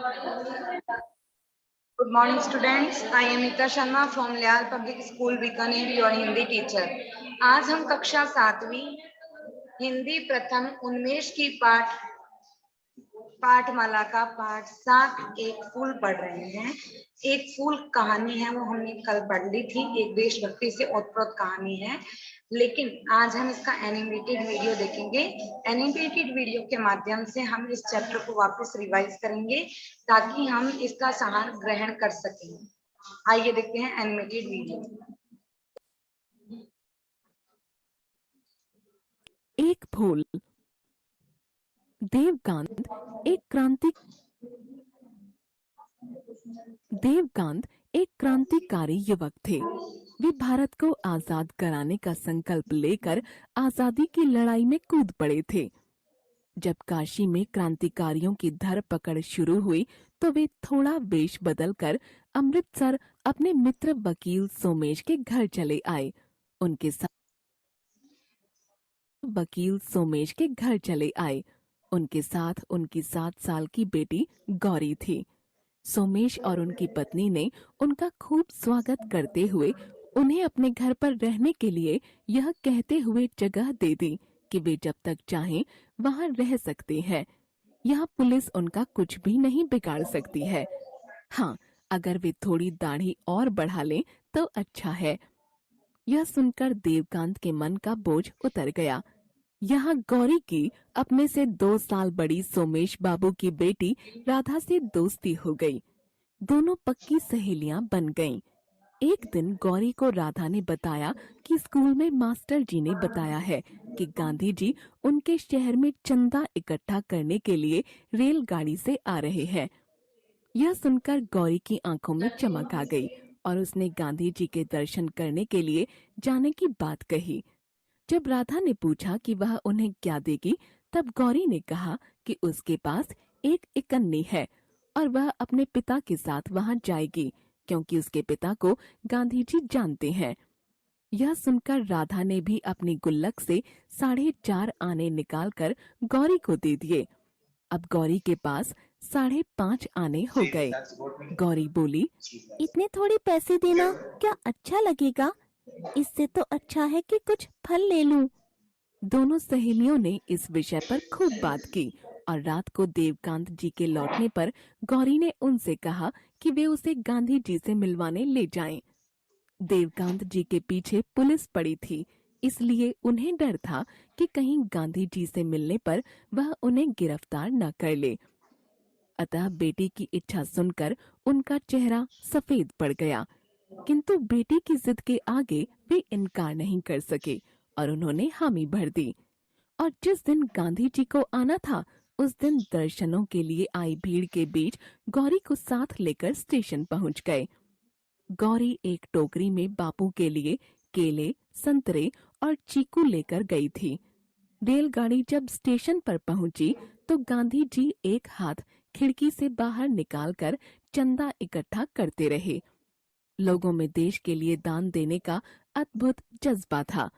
Good morning, students. I am Ita Sharma from Lyal Public School, Bikaner, your Hindi teacher. आज हम कक्षा 7वीं हिंदी प्रथम उन्मेष की पाठमाला का पाठ 7 एक फूल पढ़ रहे हैं। एक फूल कहानी है, वो हमने कल पढ़ ली थी। एक देशभक्ति से ओतप्रोत कहानी है, लेकिन आज हम इसका एनिमेटेड वीडियो देखेंगे। एनिमेटेड वीडियो के माध्यम से हम इस चैप्टर को वापस रिवाइज करेंगे ताकि हम इसका सार ग्रहण कर सकें। आइए देखते हैं एनिमेटेड वीडियो। एक फूल। देवकांत एक क्रांतिकारी युवक थे। वे भारत को आजाद कराने का संकल्प लेकर आजादी की लड़ाई में कूद पड़े थे। जब काशी में क्रांतिकारियों की धरपकड़ शुरू हुई तो वे थोड़ा वेश बदलकर अमृतसर अपने मित्र वकील सोमेश के घर चले आए। उनके साथ उनकी 7 साल की बेटी गौरी थी। सोमेश और उनकी पत्नी ने उनका खूब स्वागत करते हुए उन्हें अपने घर पर रहने के लिए यह कहते हुए जगह दे दी कि वे जब तक चाहें वहां रह सकते हैं। यहाँ पुलिस उनका कुछ भी नहीं बिगाड़ सकती है। हाँ, अगर वे थोड़ी दाढ़ी और बढ़ा लें तो अच्छा है। यह सुनकर देवकांत के मन का बोझ उतर गया। यहाँ गौरी की अपने से 2 साल बड़ी सोमेश बाबू की बेटी राधा से दोस्ती हो गई। दोनों पक्की सहेलियां बन गईं। एक दिन गौरी को राधा ने बताया कि स्कूल में मास्टर जी ने बताया है कि गांधी जी उनके शहर में चंदा इकट्ठा करने के लिए रेलगाड़ी से आ रहे हैं। यह सुनकर गौरी की आंखों में चमक आ गई और उसने गांधी जी के दर्शन करने के लिए जाने की बात कही। जब राधा ने पूछा कि वह उन्हें क्या देगी, तब गौरी ने कहा कि उसके पास एक इकन्नी है और वह अपने पिता के साथ वहां जाएगी क्योंकि उसके पिता को गांधी जी जानते हैं। यह सुनकर राधा ने भी अपनी गुल्लक से 4.5 आने निकालकर गौरी को दे दिए। अब गौरी के पास 5.5 आने हो गए। गौरी बोली, इतने थोड़े पैसे देना क्या अच्छा लगेगा? इससे तो अच्छा है कि कुछ फल ले लूं। दोनों सहेलियों ने इस विषय पर खूब बात की और रात को देवकांत जी के लौटने पर गौरी ने उनसे कहा कि वे उसे गांधी जी से मिलवाने ले जाएं। देवकांत जी के पीछे पुलिस पड़ी थी, इसलिए उन्हें डर था कि कहीं गांधी जी से मिलने पर वह उन्हें गिरफ्तार न कर ले। अतः बेटी की इच्छा सुनकर उनका चेहरा सफेद पड़ गया, किंतु बेटी की जिद के आगे वे इनकार नहीं कर सके और उन्होंने हामी भर दी। और जिस दिन गांधी जी को आना था, उस दिन दर्शनों के लिए आई भीड़ के बीच गौरी को साथ लेकर स्टेशन पहुंच गए। गौरी एक टोकरी में बापू के लिए केले, संतरे और चीकू लेकर गई थी। रेलगाड़ी जब स्टेशन पर पहुंची तो गांधी जी एक हाथ खिड़की से बाहर निकालकर चंदा इकट्ठा करते रहे। लोगों में देश के लिए दान देने का अद्भुत जज्बा था।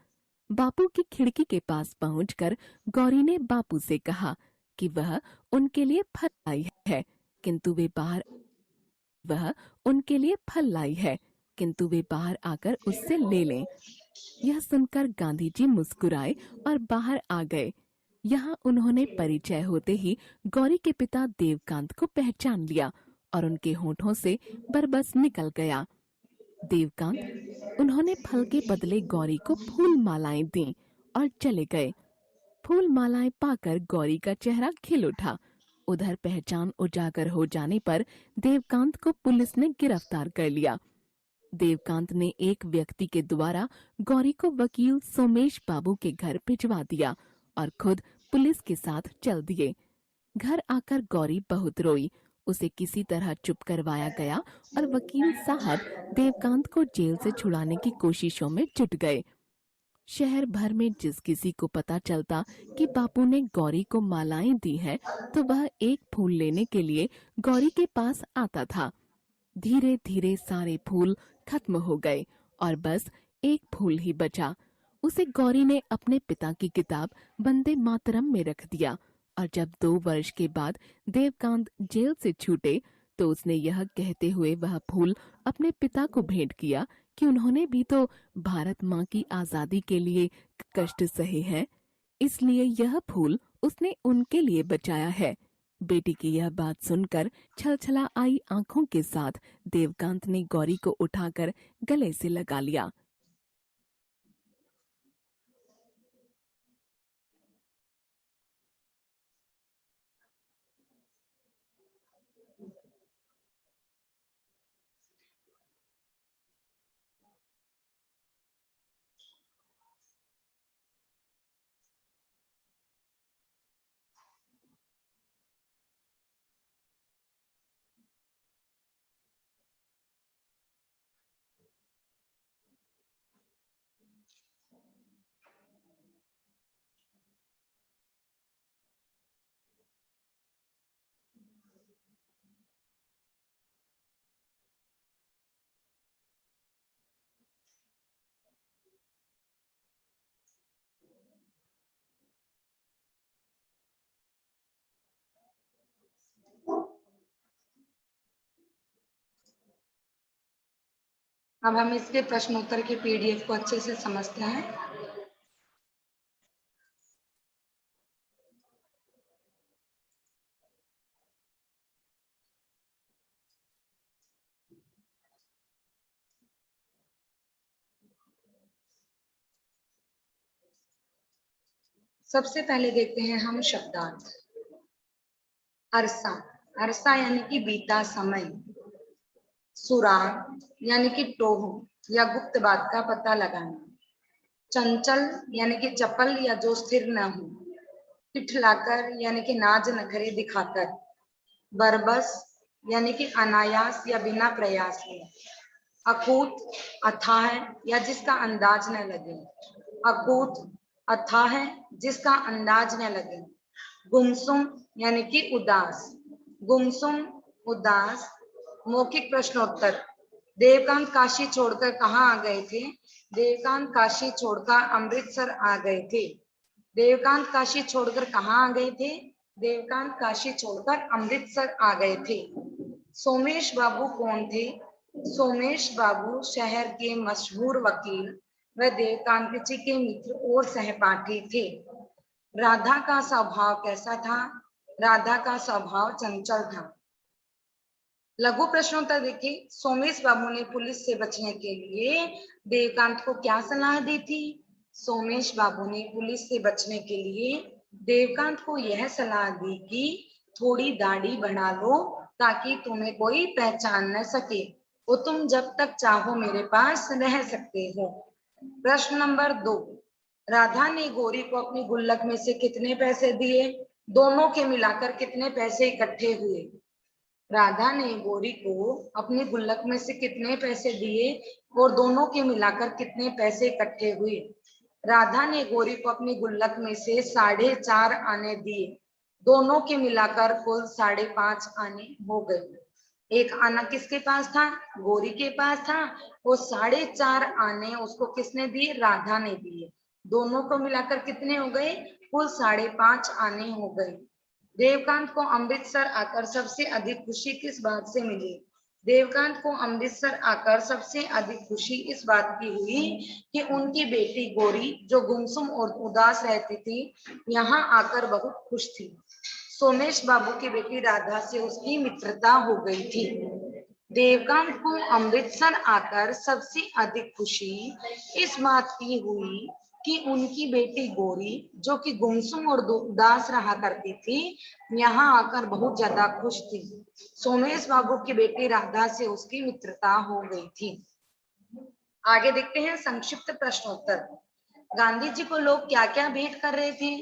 बापू की खिड़की के पास पहुंचकर गौरी ने बापू से कहा कि वह उनके लिए फल लाई है, किंतु वे बाहर आकर उससे ले लें। यह सुनकर गांधी जी मुस्कुराए और बाहर आ गए। यहाँ उन्होंने परिचय होते ही गौरी के पिता देवकांत को पहचान लिया और उनके होठों से बरबस निकल गया। देवकांत, उन्होंने फल के बदले गौरी को फूल मालाएं दी और चले गए। फूल मालाएं पाकर गौरी का चेहरा खिल उठा। उधर पहचान उजागर हो जाने पर देवकांत को पुलिस ने गिरफ्तार कर लिया। देवकांत ने एक व्यक्ति के द्वारा गौरी को वकील सोमेश बाबू के घर भिजवा दिया और खुद पुलिस के साथ चल दिए। घर आकर गौरी बहुत रोई। उसे किसी तरह चुप करवाया गया और वकील साहब देवकांत को जेल से छुड़ाने की कोशिशों में जुट गए। शहर भर में जिस किसी को पता चलता कि बापू ने गौरी को मालाएं दी हैं, तो वह एक फूल लेने के लिए गौरी के पास आता था। धीरे धीरे सारे फूल खत्म हो गए और बस एक फूल ही बचा। उसे गौरी ने अपने पिता की किताब वंदे मातरम में रख दिया और जब 2 वर्ष के बाद देवकांत जेल से छूटे तो उसने यह कहते हुए वह फूल अपने पिता को भेंट किया कि उन्होंने भी तो भारत माँ की आजादी के लिए कष्ट सहे हैं, इसलिए यह फूल उसने उनके लिए बचाया है। बेटी की यह बात सुनकर छलछला आई आंखों के साथ देवकांत ने गौरी को उठाकर गले से लगा लिया। अब हम इसके प्रश्नोत्तर के पीडीएफ को अच्छे से समझते हैं। सबसे पहले देखते हैं हम शब्दार्थ। अरसा, अरसा यानी कि बीता समय। सुराग यानी कि टोह या गुप्त बात का पता लगाना। चंचल यानी कि चपल या जो स्थिर न हो। पिठलाकर यानी कि नाज नखरे दिखाकर। बरबस यानी कि अनायास या बिना प्रयास के। अकूत, अथाह या जिसका अंदाज न लगे। अकूत, अथाह जिसका अंदाज न लगे। गुमसुम यानी कि उदास। गुमसुम, उदास। मौखिक प्रश्नोत्तर। देवकांत काशी छोड़कर कहाँ आ गए थे? देवकांत काशी छोड़कर अमृतसर आ गए थे। देवकांत काशी छोड़कर कहाँ आ गए थे? देवकांत काशी छोड़कर अमृतसर आ गए थे। सोमेश बाबू कौन थे? सोमेश बाबू शहर के मशहूर वकील व देवकांत जी के मित्र और सहपाठी थे। राधा का स्वभाव कैसा था? राधा का स्वभाव चंचल था। लघु प्रश्नोत्तर देखिए। सोमेश बाबू ने पुलिस से बचने के लिए देवकांत को क्या सलाह दी थी? सोमेश बाबू ने पुलिस से बचने के लिए देवकांत को यह सलाह दी कि थोड़ी दाढ़ी बढ़ा लो ताकि तुम्हें कोई पहचान न सके, वो तुम जब तक चाहो मेरे पास रह सकते हो। प्रश्न नंबर 2। राधा ने गौरी को अपनी गुल्लक में से कितने पैसे दिए? दोनों के मिलाकर कितने पैसे इकट्ठे हुए? राधा ने गौरी को अपनी गुल्लक में से कितने पैसे दिए और दोनों के मिलाकर कितने पैसे इकट्ठे हुए? राधा ने गौरी को अपनी गुल्लक में से 4.5 आने दिए, दोनों के मिलाकर कुल 5.5 आने हो गए। एक आना किसके पास था? गौरी के पास था। और 4.5 आने उसको किसने दिए? राधा ने दिए। दोनों को मिलाकर कितने हो गए? कुल 5.5 आने हो गए। देवकांत को अमृतसर आकर सबसे अधिक खुशी किस बात से मिली? देवकांत को अमृतसर आकर सबसे अधिक खुशी इस बात की हुई कि उनकी बेटी गौरी जो गुमसुम और उदास रहती थी, यहाँ आकर बहुत खुश थी। सोमेश बाबू की बेटी राधा से उसकी मित्रता हो गई थी। देवकांत को अमृतसर आकर सबसे अधिक खुशी इस बात की हुई कि उनकी बेटी गौरी जो कि गुमसुम और उदास रहा करती थी, यहाँ आकर बहुत ज्यादा खुश थी। सोमेश बाबू की बेटी राधा से उसकी मित्रता हो गई थी। आगे देखते हैं संक्षिप्त प्रश्नोत्तर। गांधी जी को लोग क्या क्या भेंट कर रहे थे?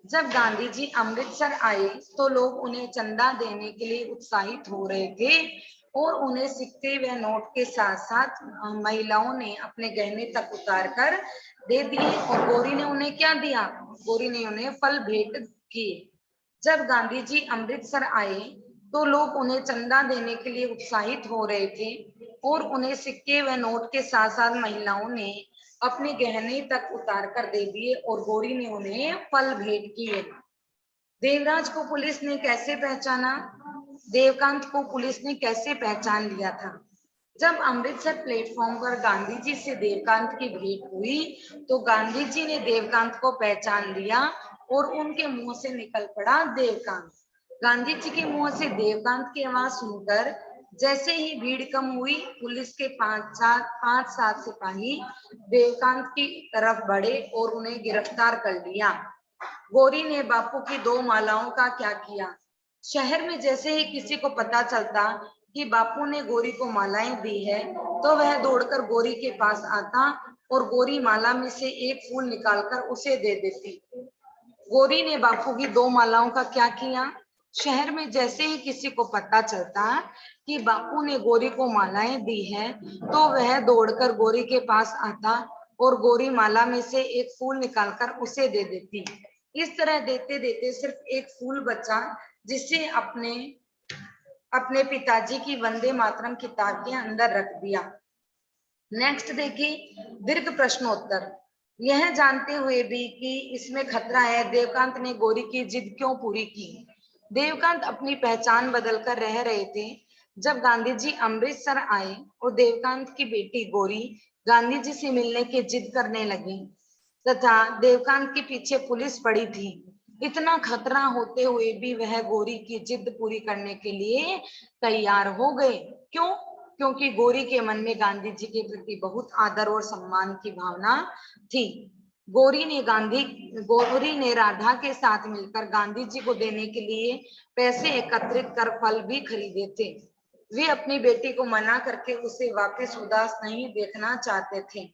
जब गांधी जी अमृतसर आए तो लोग उन्हें चंदा देने के लिए उत्साहित हो रहे थे और उन्हें सिक्के व नोट के साथ साथ महिलाओं ने अपने गहने तक उतार कर दे दिए। और गौरी ने उन्हें क्या दिया? गौरी ने उन्हें फल भेंट किए। जब गांधी जी अमृतसर आए तो लोग उन्हें चंदा देने के लिए उत्साहित हो रहे थे और उन्हें सिक्के व नोट के साथ साथ महिलाओं ने अपने गहने तक उतार कर दे दिए और गौरी ने उन्हें फल भेंट किए। देवराज को पुलिस ने कैसे पहचाना? देवकांत को पुलिस ने कैसे पहचान लिया था? जब अमृतसर प्लेटफॉर्म पर गांधी जी से देवकांत की भेंट हुई तो गांधी जी ने देवकांत को पहचान लिया और उनके मुंह से निकल पड़ा देवकांत। गांधी जी के मुंह से देवकांत की आवाज सुनकर जैसे ही भीड़ कम हुई, पुलिस के 5-7 सिपाही देवकांत की तरफ बढ़े और उन्हें गिरफ्तार कर लिया। गौरी ने बापू की 2 मालाओं का क्या किया? शहर में जैसे ही किसी को पता चलता कि बापू ने गौरी को मालाएं दी है तो वह दौड़कर गौरी के पास आता और गौरी माला में से एक फूल निकालकर उसे दे देती। गौरी ने बापू की 2 मालाओं का क्या किया? शहर में जैसे ही किसी को पता चलता कि बापू ने गौरी को मालाएं दी है तो वह दौड़कर गौरी के पास आता और गौरी माला में से एक फूल निकालकर उसे दे देती। इस तरह देते देते सिर्फ एक फूल बचा जिसे अपने पिताजी की वंदे मातरम किताब के अंदर रख दिया। नेक्स्ट देखिए दीर्घ प्रश्नोत्तर। यह जानते हुए भी कि इसमें खतरा है, देवकांत ने गौरी की जिद क्यों पूरी की? देवकांत अपनी पहचान बदलकर रह रहे थे। जब गांधी जी अमृतसर आए और देवकांत की बेटी गौरी गांधी जी से मिलने की जिद करने लगी तथा देवकांत के पीछे पुलिस पड़ी थी, इतना खतरा होते हुए भी वह गौरी की जिद पूरी करने के लिए तैयार हो गए। क्यों? क्योंकि गौरी के मन में गांधी जी के प्रति बहुत आदर और सम्मान की भावना थी। गौरी ने राधा के साथ मिलकर गांधी जी को देने के लिए पैसे एकत्रित कर फल भी खरीदे थे। वे अपनी बेटी को मना करके उसे वापस उदास नहीं देखना चाहते थे।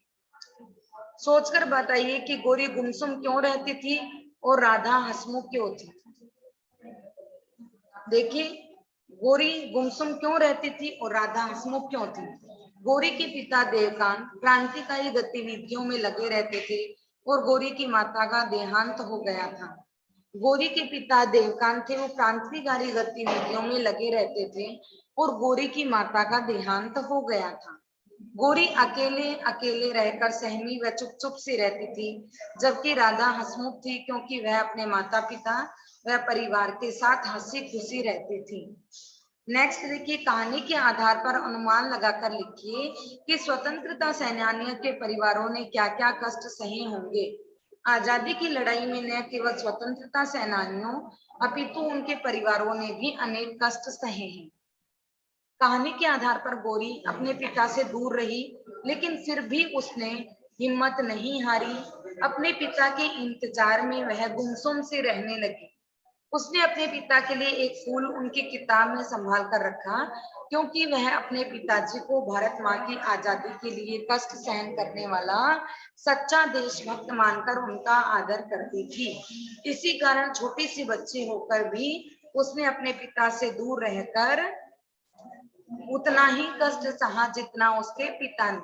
सोचकर बताइए कि गौरी गुमसुम क्यों रहती थी और राधा हंसमुख क्यों थी? देखिए गौरी गुमसुम क्यों रहती थी और राधा हंसमुख क्यों थी? गौरी के पिता देवकांत क्रांतिकारी गतिविधियों में लगे रहते थे और गौरी की माता का देहांत हो गया था। गौरी के पिता देवकांत थे, वो क्रांतिकारी गतिविधियों में लगे रहते थे और गौरी की माता का देहांत हो गया था। गौरी अकेले अकेले रहकर सहमी व चुप चुप सी रहती थी, जबकि राधा हंसमुख थी क्योंकि वह अपने माता पिता व परिवार के साथ हंसी खुशी रहती थी। नेक्स्ट देखिए कहानी के आधार पर अनुमान लगाकर लिखिए कि स्वतंत्रता सेनानियों के परिवारों ने क्या क्या कष्ट सहे होंगे। आजादी की लड़ाई में न केवल स्वतंत्रता सेनानियों अपितु उनके परिवारों ने भी अनेक कष्ट सहे हैं। कहानी के आधार पर गौरी अपने पिता से दूर रही, लेकिन फिर भी उसने हिम्मत नहीं हारी। अपने पिता के इंतजार में वह गुमसुम से रहने लगी। उसने अपने पिता के लिए एक फूल उनकी किताब में संभाल कर रखा क्योंकि वह अपने पिताजी को भारत माँ की आजादी के लिए कष्ट सहन करने वाला सच्चा देशभक्त मानकर उनका आदर करती थी। इसी कारण छोटी सी बच्ची होकर भी उसने अपने पिता से दूर रहकर उतना ही कष्ट सहा जितना उसके पिता ने।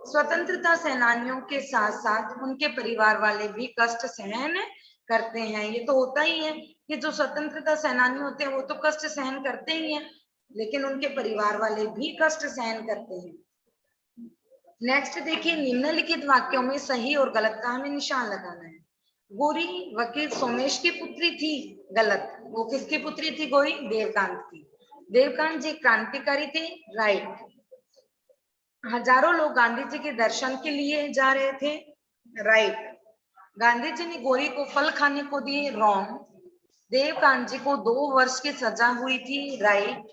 स्वतंत्रता सेनानियों के साथ साथ उनके परिवार वाले भी कष्ट सहन करते हैं। ये तो होता ही है कि जो स्वतंत्रता सेनानी होते हैं वो तो कष्ट सहन करते ही हैं, लेकिन उनके परिवार वाले भी कष्ट सहन करते हैं। नेक्स्ट देखिए निम्नलिखित वाक्यों में सही और गलत का हमें निशान लगाना है। गौरी वकील सोमेश की पुत्री थी, गलत। वो किसकी पुत्री थी? गौरी देवकांत की। देवकांत जी क्रांतिकारी थे, राइट। हजारों लोग गांधी जी के दर्शन के लिए जा रहे थे, राइट। गांधी जी ने गौरी को फल खाने को दिए, रॉन्ग। देवकांत जी को 2 वर्ष की सजा हुई थी, राइट।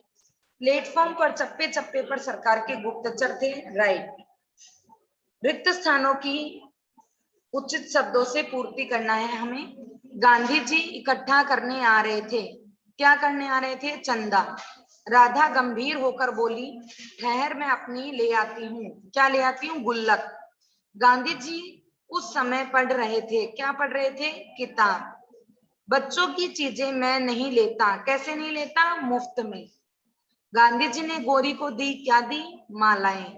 प्लेटफॉर्म पर चप्पे चप्पे पर सरकार के गुप्तचर थे, राइट। रिक्त स्थानों की उचित शब्दों से पूर्ति करना है हमें। गांधी जी इकट्ठा करने आ रहे थे, क्या करने आ रहे थे? चंदा। राधा गंभीर होकर बोली, ठहर मैं अपनी ले आती हूँ। क्या ले आती हूँ? गुल्लक। गांधी जी उस समय पढ़ रहे थे, क्या पढ़ रहे थे? किताब। बच्चों की चीजें मैं नहीं लेता। कैसे नहीं लेता? मुफ्त में। गांधी जी ने गौरी को दी, क्या दी? मालाएं।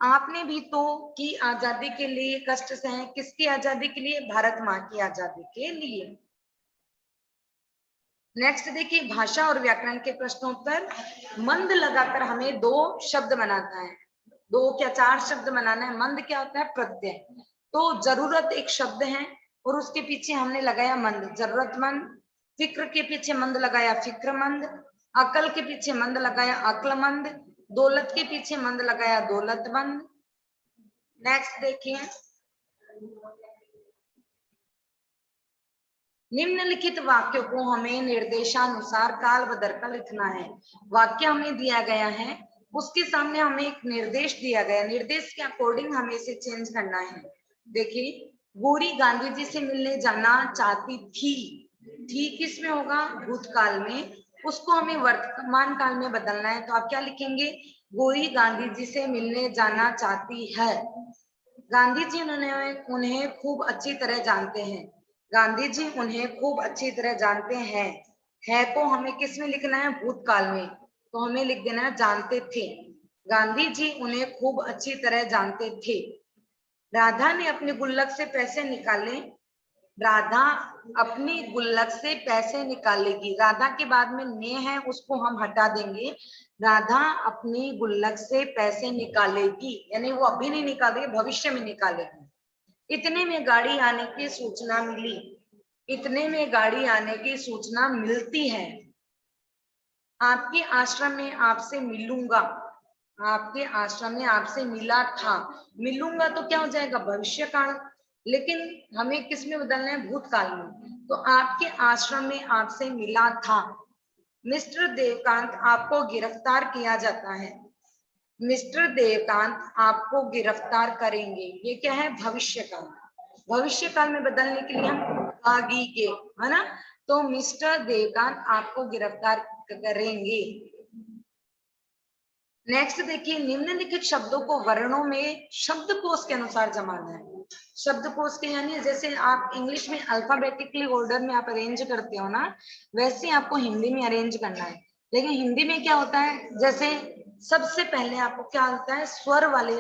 आपने भी तो की आजादी के लिए कष्ट सहे, किसकी आजादी के लिए? भारत माँ की आजादी के लिए। नेक्स्ट देखिए भाषा और व्याकरण के प्रश्नोत्तर। मंद लगाकर हमें 2 शब्द बनाना है, 2 क्या 4 शब्द बनाना है। मंद क्या होता है? प्रत्यय। तो जरूरत एक शब्द है और उसके पीछे हमने लगाया मंद, जरूरतमंद, फिक्र के पीछे मंद लगाया फिक्रमंद, अकल के पीछे मंद लगाया अक्लमंद, दौलत के पीछे मंद लगाया दौलतमंद। नेक्स्ट देखिए, निम्नलिखित वाक्यों को हमें निर्देशानुसार काल बदल कर लिखना है। वाक्य हमें दिया गया है, उसके सामने हमें एक निर्देश दिया गया, निर्देश के अकॉर्डिंग हमें इसे चेंज करना है। देखिए, गौरी गांधी जी से मिलने जाना चाहती थी किस में होगा, भूतकाल में, उसको हमें वर्तमान काल में बदलना है। तो आप क्या लिखेंगे, गौरी गांधी जी से मिलने जाना चाहती है। गांधी जी उन्हें खूब अच्छी तरह जानते हैं, गांधी जी उन्हें खूब अच्छी तरह जानते हैं। है को हमें किस में लिखना है, भूतकाल में, तो हमें लिख देना है जानते थे। गांधी जी उन्हें खूब अच्छी तरह जानते थे। राधा ने अपने गुल्लक से पैसे निकाले, राधा अपनी गुल्लक से पैसे निकालेगी। राधा के बाद में ने है, उसको हम हटा देंगे। राधा अपनी गुल्लक से पैसे निकालेगी, यानी वो अभी नहीं निकालेगी, भविष्य में निकालेगी। इतने में गाड़ी आने की सूचना मिली, इतने में गाड़ी आने की सूचना मिलती है। आपके आश्रम में आपसे मिलूंगा, आपके आश्रम में आपसे मिला था, मिलूंगा तो क्या हो जाएगा, भविष्य काल, लेकिन हमें किस में बदलना है, भूतकाल में। तो आपके आश्रम में आपसे मिला था। मिस्टर देवकांत आपको गिरफ्तार किया जाता है, मिस्टर देवकांत आपको गिरफ्तार करेंगे। ये क्या है, भविष्य काल। भविष्य काल में बदलने के लिए हम आगे के, है ना, तो मिस्टर देवकांत आपको गिरफ्तार करेंगे। नेक्स्ट देखिए, निम्नलिखित शब्दों को वर्णों में शब्दकोश के अनुसार जमाना है। शब्दकोश के यानी जैसे आप इंग्लिश में अल्फाबेटिकली ऑर्डर में आप अरेंज करते हो ना, वैसे आपको हिंदी में अरेंज करना है। लेकिन हिंदी में क्या होता है, जैसे सबसे पहले आपको क्या होता है, स्वर वाले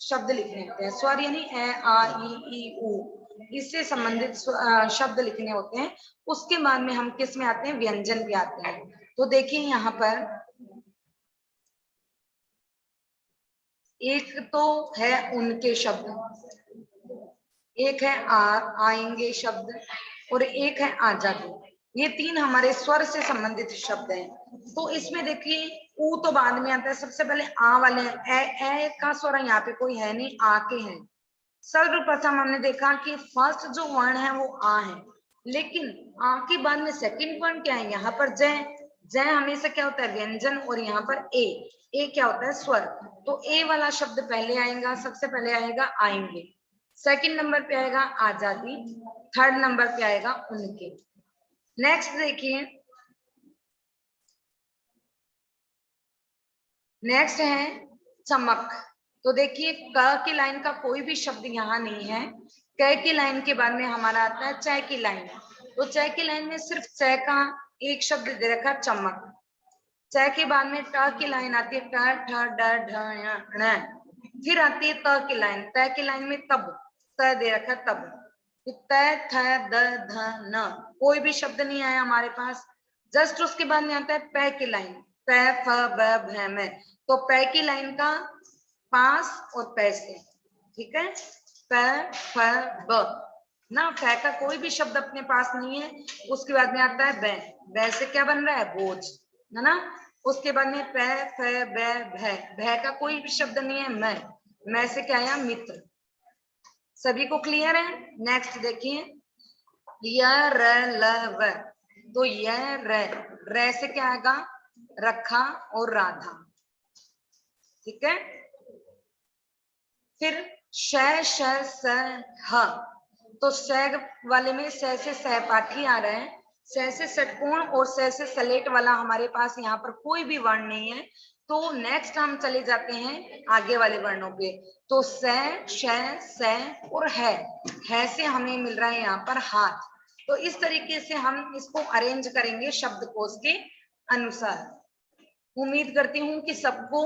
शब्द लिखने होते हैं। स्वर यानी ए आ ई उ, इससे संबंधित शब्द लिखने होते हैं। उसके बाद में हम किस में आते हैं, व्यंजन भी आते हैं। तो देखिए यहाँ पर एक तो है उनके शब्द, एक है आएंगे शब्द, और एक है आजादी। ये तीन हमारे स्वर से संबंधित शब्द हैं। तो इसमें देखिए, ऊ तो बाद में आता है, सबसे पहले आ वाले हैं। ए का स्वर यहाँ पे कोई है नहीं, आ के हैं। सर्वप्रथम हमने देखा कि फर्स्ट जो वर्ण है वो आ है, लेकिन आ के बाद में सेकंड वर्ण क्या है, यहाँ पर जय। जय हमेशा क्या होता है, व्यंजन, और यहाँ पर ए क्या होता है, स्वर। तो ए वाला शब्द पहले आएगा, सबसे पहले आएगा आएंगे, सेकंड नंबर पे आएगा आजादी, थर्ड नंबर पे आएगा उनके। नेक्स्ट देखिए, नेक्स्ट है चमक। तो देखिए, क की लाइन का कोई भी शब्द यहाँ नहीं है। क की लाइन के बाद में हमारा आता है च की लाइन। तो च की लाइन में सिर्फ च का एक शब्द दे रखा, चमक। च के बाद में ट की लाइन आती है, ट ठ ड ढ ण। फिर आती है त की लाइन, त की लाइन में तब, त दे रखा तब। त थ द ध न, कोई भी शब्द नहीं आया हमारे पास। जस्ट उसके बाद में आता है प की लाइन, प फ ब भ म। तो प की लाइन का पास और पैसे, ठीक है, प फ ब ना, प का कोई भी शब्द अपने पास नहीं है। उसके बाद में आता है बै से क्या बन रहा है, बोझ, है ना। उसके बाद में प फ ब भ का कोई भी शब्द नहीं है, मैं से क्या आया, मित्र। सभी को क्लियर है। नेक्स्ट देखिए, य र ल व। तो य र से क्या आएगा, रखा और राधा, ठीक है। फिर श श स ह। तो स वाले में स से सहपाठी आ रहे हैं, स से षटकोण और स से सलेट वाला हमारे पास यहाँ पर कोई भी वर्ण नहीं है। तो नेक्स्ट हम चले जाते हैं आगे वाले वर्णों पे। तो स, श, स और है से हमें मिल रहा है यहाँ पर हाथ। तो इस तरीके से हम इसको अरेंज करेंगे शब्दकोश के अनुसार। उम्मीद करती हूँ कि सबको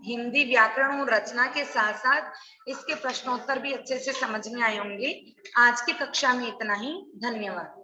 हिंदी व्याकरण और रचना के साथ साथ इसके प्रश्नोत्तर भी अच्छे से समझ में आए होंगे। आज की कक्षा में इतना ही, धन्यवाद।